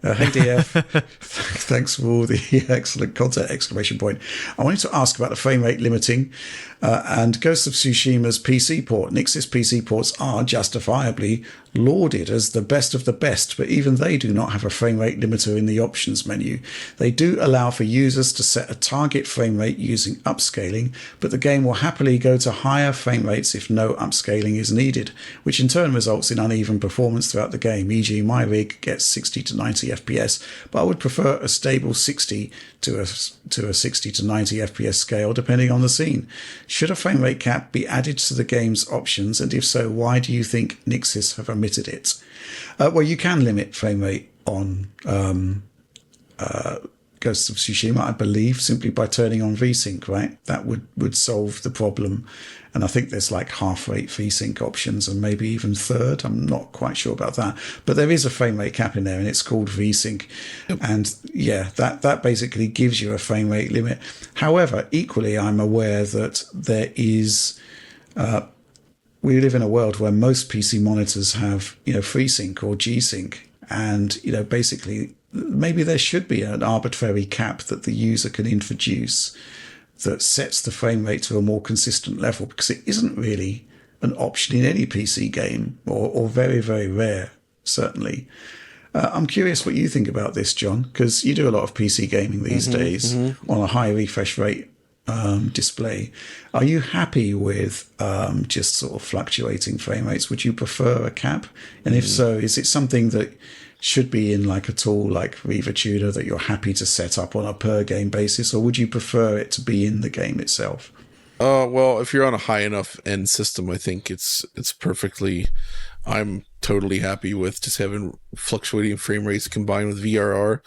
Hey DF, thanks for all the excellent content! Exclamation point. I wanted to ask about the frame rate limiting and Ghost of Tsushima's PC port. Nix's PC ports are justifiably lauded as the best of the best, but even they do not have a frame rate limiter in the options menu. They do allow for users to set a target frame rate using upscaling, but the game will happily go to higher frame rates if no upscaling is needed, which in turn results in uneven performance throughout the game. E.g., my rig gets 60 to 90 FPS, but I would prefer a stable 60 to a 60 to 90 FPS scale depending on the scene. Should a frame rate cap be added to the game's options, and if so, why do you think Nixis have omitted it? Well, you can limit frame rate on Ghost of Tsushima, I believe, simply by turning on VSync, right? That would solve the problem. And I think there's like half-rate VSync options and maybe even third. I'm not quite sure about that. But there is a frame rate cap in there, and it's called VSync. Yep. And yeah, that basically gives you a frame rate limit. However, equally, I'm aware that there is... we live in a world where most PC monitors have, FreeSync or G-Sync. And, basically, maybe there should be an arbitrary cap that the user can introduce that sets the frame rate to a more consistent level, because it isn't really an option in any PC game, or very, very rare, certainly. I'm curious what you think about this, John, because you do a lot of PC gaming these days on a high refresh rate display. Are you happy with just sort of fluctuating frame rates? Would you prefer a cap? And if so, is it something that should be in like a tool like Riva Tuner that you're happy to set up on a per game basis, or would you prefer it to be in the game itself? Well, if you're on a high enough end system, I think it's perfectly. I'm totally happy with just having fluctuating frame rates combined with VRR,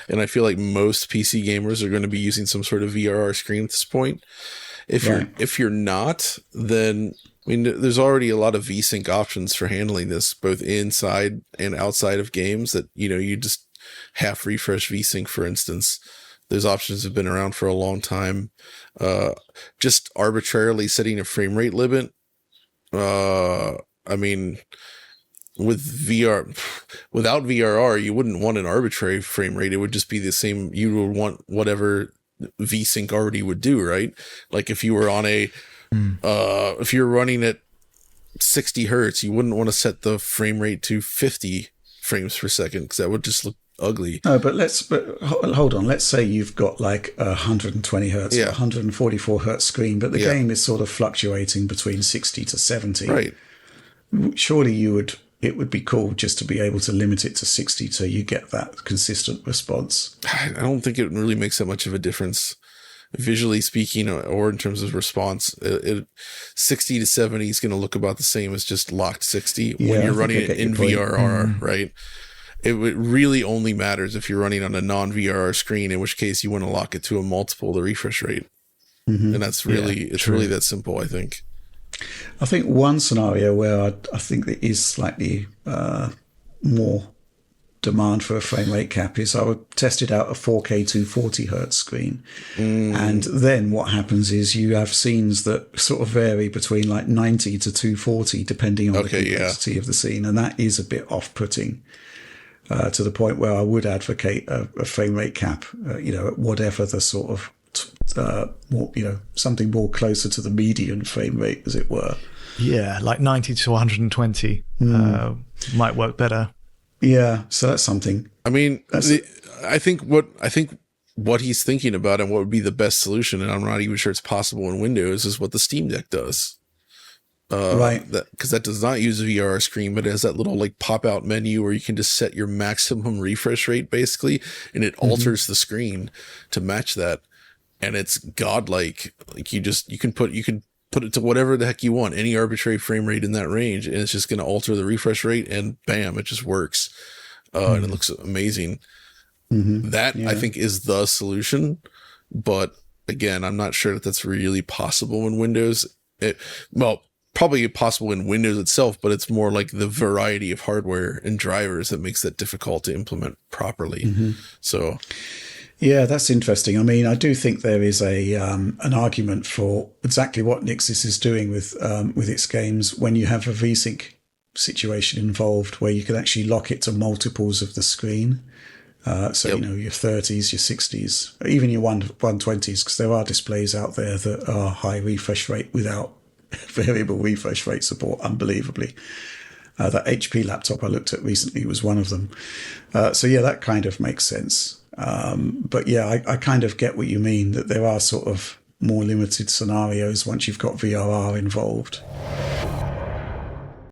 and I feel like most PC gamers are going to be using some sort of VRR screen at this point. If you're not, then there's already a lot of VSync options for handling this, both inside and outside of games. That you just half refresh VSync, for instance. Those options have been around for a long time. Just arbitrarily setting a frame rate limit. Without VRR, you wouldn't want an arbitrary frame rate. It would just be the same. You would want whatever VSync already would do, right? Like if you were on if you're running at 60 hertz, you wouldn't want to set the frame rate to 50 frames per second, because that would just look ugly. No, but hold on. Let's say you've got like 120 hertz, or 144 hertz screen, but the game is sort of fluctuating between 60 to 70. Right. Surely it would be cool just to be able to limit it to 60 so you get that consistent response. I don't think it really makes that much of a difference, visually speaking, or in terms of response. 60 to 70 is going to look about the same as just locked 60 when you're running it in VRR, right? It really only matters if you're running on a non-VRR screen, in which case you want to lock it to a multiple of the refresh rate. And that's really, really that simple, I think. I think one scenario where I think there is slightly more demand for a frame rate cap is I would test it out a 4K 240 hertz screen. And then what happens is you have scenes that sort of vary between like 90 to 240 depending on the complexity of the scene. And that is a bit off-putting to the point where I would advocate a frame rate cap, at whatever the sort of more, something more closer to the median frame rate, as it were. Yeah, like 90 to 120 might work better. Yeah, so that's something. I mean, I think what he's thinking about and what would be the best solution, and I'm not even sure it's possible in Windows, is what the Steam Deck does. Right. Because that does not use a VRR screen, but it has that little like pop-out menu where you can just set your maximum refresh rate, basically, and it alters the screen to match that. And it's godlike. Like you can put it to whatever the heck you want, any arbitrary frame rate in that range, and it's just going to alter the refresh rate, and bam, it just works. And it looks amazing. That, I think, is the solution. But again, I'm not sure that that's really possible in Windows. Probably possible in Windows itself, but it's more like the variety of hardware and drivers that makes that difficult to implement properly. So... yeah, that's interesting. I mean, I do think there is an argument for exactly what Nixis is doing with its games when you have a VSync situation involved, where you can actually lock it to multiples of the screen. So, your 30s, your 60s, even your 120s, because there are displays out there that are high refresh rate without variable refresh rate support, unbelievably. That HP laptop I looked at recently was one of them. So, yeah, that kind of makes sense. But, yeah, I kind of get what you mean, that there are sort of more limited scenarios once you've got VRR involved.